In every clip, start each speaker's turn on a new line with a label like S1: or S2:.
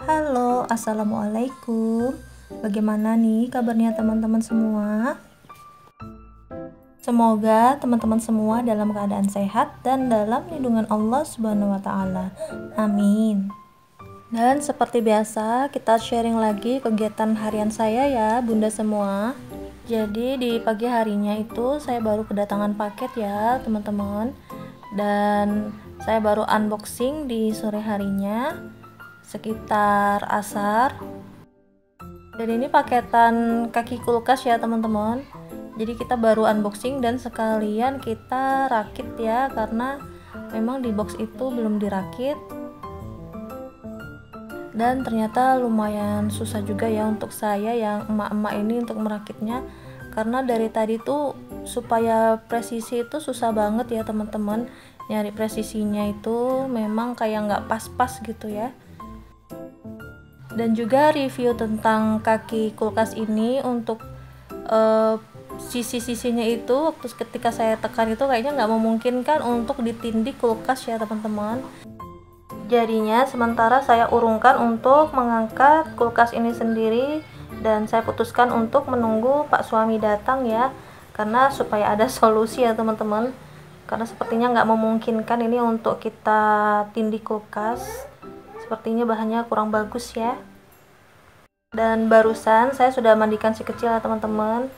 S1: Halo, assalamualaikum. Bagaimana nih kabarnya teman-teman semua? Semoga teman-teman semua dalam keadaan sehat dan dalam lindungan Allah Subhanahu wa Ta'ala. Amin. Dan seperti biasa, kita sharing lagi kegiatan harian saya ya, Bunda semua. Jadi di pagi harinya itu saya baru kedatangan paket ya, teman-teman. Dan saya baru unboxing di sore harinya sekitar asar. Dan ini paketan kaki kulkas ya teman-teman. Jadi kita baru unboxing dan sekalian kita rakit ya, karena memang di box itu belum dirakit. Dan ternyata lumayan susah juga ya untuk saya yang emak-emak ini untuk merakitnya, karena dari tadi tuh supaya presisi itu susah banget ya teman-teman. Nyari presisinya itu memang kayak nggak pas-pas gitu ya. Dan juga review tentang kaki kulkas ini untuk sisi-sisinya itu waktu ketika saya tekan itu kayaknya nggak memungkinkan untuk ditindih kulkas ya teman-teman. Jadinya sementara saya urungkan untuk mengangkat kulkas ini sendiri, dan saya putuskan untuk menunggu Pak suami datang ya, karena supaya ada solusi ya teman-teman, karena sepertinya nggak memungkinkan ini untuk kita tindih kulkas. Sepertinya bahannya kurang bagus ya. Dan barusan saya sudah mandikan si kecil ya teman-teman.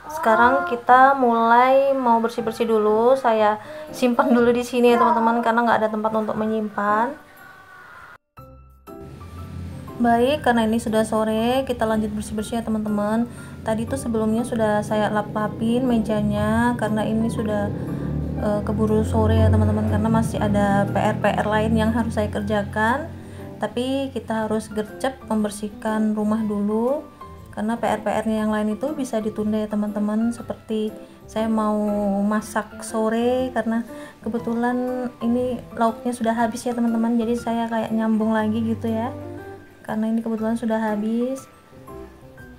S1: Sekarang kita mulai mau bersih-bersih dulu. Saya simpan dulu di sini ya teman-teman, karena nggak ada tempat untuk menyimpan. Baik, karena ini sudah sore, kita lanjut bersih-bersih ya teman-teman. Tadi tuh sebelumnya sudah saya lap-lapin mejanya, karena ini sudah keburu sore ya teman-teman, karena masih ada PR-PR lain yang harus saya kerjakan. Tapi kita harus gercep membersihkan rumah dulu, karena PR-nya yang lain itu bisa ditunda ya teman-teman. Seperti saya mau masak sore, karena kebetulan ini lauknya sudah habis ya teman-teman, jadi saya kayak nyambung lagi gitu ya, karena ini kebetulan sudah habis.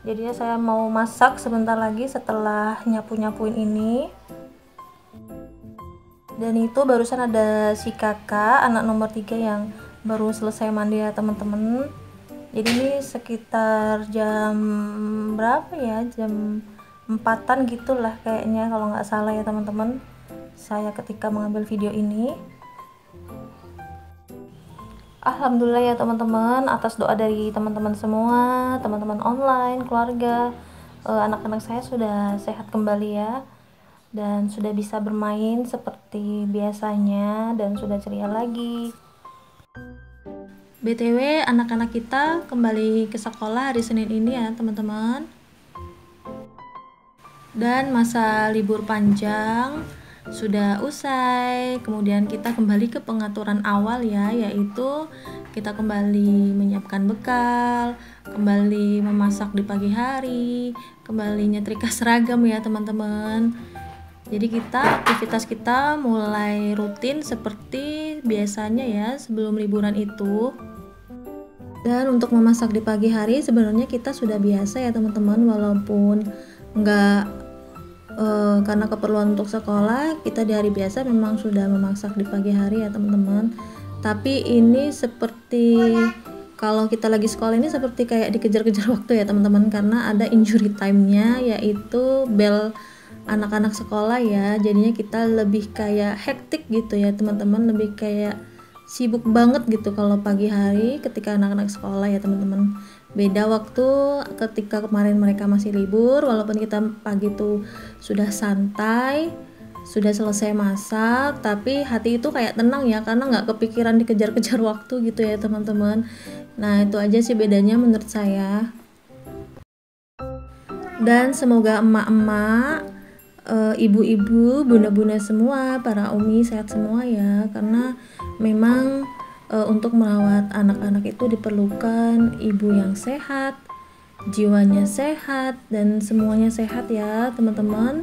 S1: Jadinya saya mau masak sebentar lagi setelah nyapu-nyapuin ini. Dan itu barusan ada si kakak anak nomor 3 yang baru selesai mandi ya teman-teman. Jadi ini sekitar jam berapa ya, jam 4-an gitulah kayaknya kalau nggak salah ya teman-teman, saya ketika mengambil video ini. Alhamdulillah ya teman-teman, atas doa dari teman-teman semua, teman-teman online, keluarga, anak-anak saya sudah sehat kembali ya, dan sudah bisa bermain seperti biasanya dan sudah ceria lagi. BTW anak-anak kita kembali ke sekolah hari Senin ini ya teman-teman. Dan masa libur panjang sudah usai. Kemudian kita kembali ke pengaturan awal ya, yaitu kita kembali menyiapkan bekal, kembali memasak di pagi hari, kembali nyetrika seragam ya teman-teman. Jadi aktivitas kita mulai rutin seperti biasanya ya sebelum liburan itu. Dan untuk memasak di pagi hari sebenarnya kita sudah biasa ya teman-teman, walaupun nggak karena keperluan untuk sekolah, kita di hari biasa memang sudah memasak di pagi hari ya teman-teman. Tapi ini seperti kalau kita lagi sekolah ini seperti kayak dikejar-kejar waktu ya teman-teman, karena ada injury time-nya, yaitu bel anak-anak sekolah ya. Jadinya kita lebih kayak hektik gitu ya teman-teman, lebih kayak sibuk banget gitu kalau pagi hari ketika anak-anak sekolah ya teman-teman. Beda waktu ketika kemarin mereka masih libur, walaupun kita pagi tuh sudah santai, sudah selesai masak, tapi hati itu kayak tenang ya, karena nggak kepikiran dikejar-kejar waktu gitu ya teman-teman. Nah itu aja sih bedanya menurut saya. Dan semoga emak-emak, ibu-ibu, bunda-bunda semua, para umi sehat semua ya, karena memang untuk merawat anak-anak itu diperlukan ibu yang sehat, jiwanya sehat, dan semuanya sehat ya teman-teman.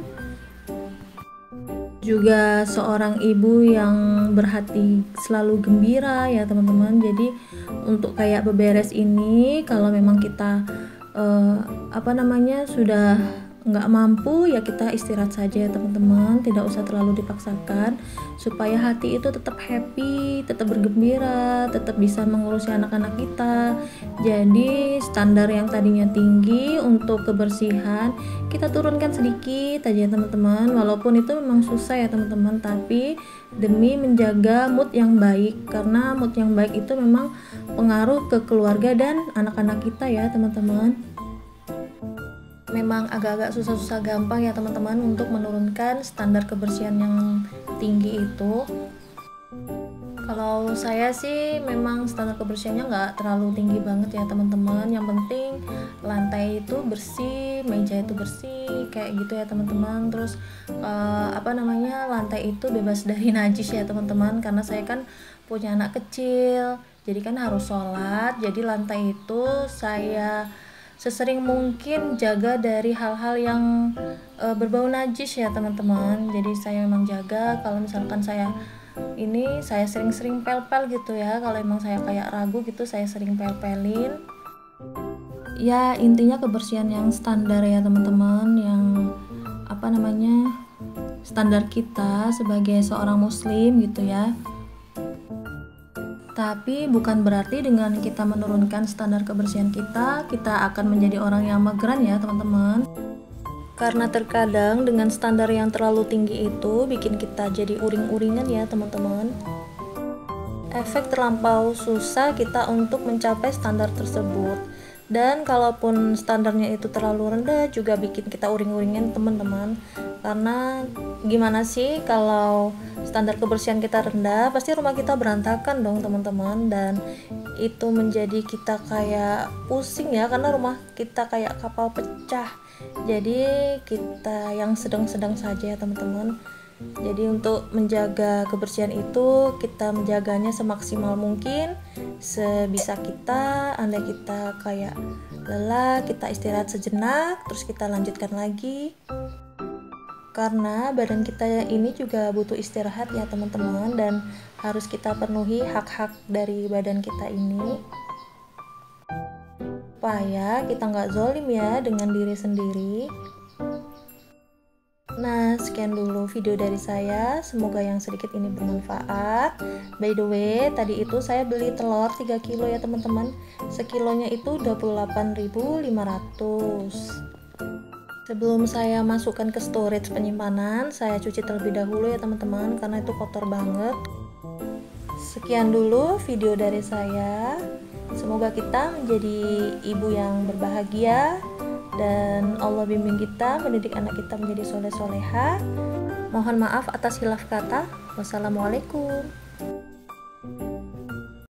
S1: Juga seorang ibu yang berhati selalu gembira ya teman-teman. Jadi untuk kayak beberes ini, kalau memang kita sudah nggak mampu ya kita istirahat saja ya teman-teman, tidak usah terlalu dipaksakan, supaya hati itu tetap happy, tetap bergembira, tetap bisa mengurusi anak-anak kita. Jadi standar yang tadinya tinggi untuk kebersihan kita turunkan sedikit aja ya teman-teman, walaupun itu memang susah ya teman-teman, tapi demi menjaga mood yang baik, karena mood yang baik itu memang pengaruh ke keluarga dan anak-anak kita ya teman-teman. Memang agak-agak susah-susah gampang ya teman-teman untuk menurunkan standar kebersihan yang tinggi itu. Kalau saya sih memang standar kebersihannya nggak terlalu tinggi banget ya teman-teman, yang penting lantai itu bersih, meja itu bersih kayak gitu ya teman-teman. Terus lantai itu bebas dari najis ya teman-teman, karena saya kan punya anak kecil, jadi kan harus sholat, jadi lantai itu saya sesering mungkin jaga dari hal-hal yang berbau najis ya teman-teman. Jadi saya memang jaga, kalau misalkan saya sering-sering pel-pel gitu ya, kalau emang saya kayak ragu gitu saya sering pel-pelin ya. Intinya kebersihan yang standar ya teman-teman, yang standar kita sebagai seorang muslim gitu ya. Tapi bukan berarti dengan kita menurunkan standar kebersihan kita akan menjadi orang yang mageran ya teman-teman. Karena terkadang dengan standar yang terlalu tinggi itu bikin kita jadi uring-uringan ya teman-teman. Efek terlampau susah kita untuk mencapai standar tersebut. Dan kalaupun standarnya itu terlalu rendah juga bikin kita uring-uringan teman-teman. Karena gimana sih kalau standar kebersihan kita rendah, pasti rumah kita berantakan dong teman-teman, dan itu menjadi kita kayak pusing ya, karena rumah kita kayak kapal pecah. Jadi kita yang sedang-sedang saja ya teman-teman. Jadi untuk menjaga kebersihan itu kita menjaganya semaksimal mungkin, sebisa kita. Andai kita kayak lelah, kita istirahat sejenak, terus kita lanjutkan lagi. Karena badan kita ini juga butuh istirahat ya teman-teman, dan harus kita penuhi hak-hak dari badan kita ini, supaya kita nggak zolim ya dengan diri sendiri. Nah, sekian dulu video dari saya, semoga yang sedikit ini bermanfaat. By the way, tadi itu saya beli telur 3 kilo ya teman-teman, sekilonya itu 28.500. Sebelum saya masukkan ke storage penyimpanan, saya cuci terlebih dahulu ya teman-teman, karena itu kotor banget. Sekian dulu video dari saya, semoga kita menjadi ibu yang berbahagia, dan Allah bimbing kita mendidik anak kita menjadi soleh-soleha. Mohon maaf atas hilaf kata. Wassalamualaikum.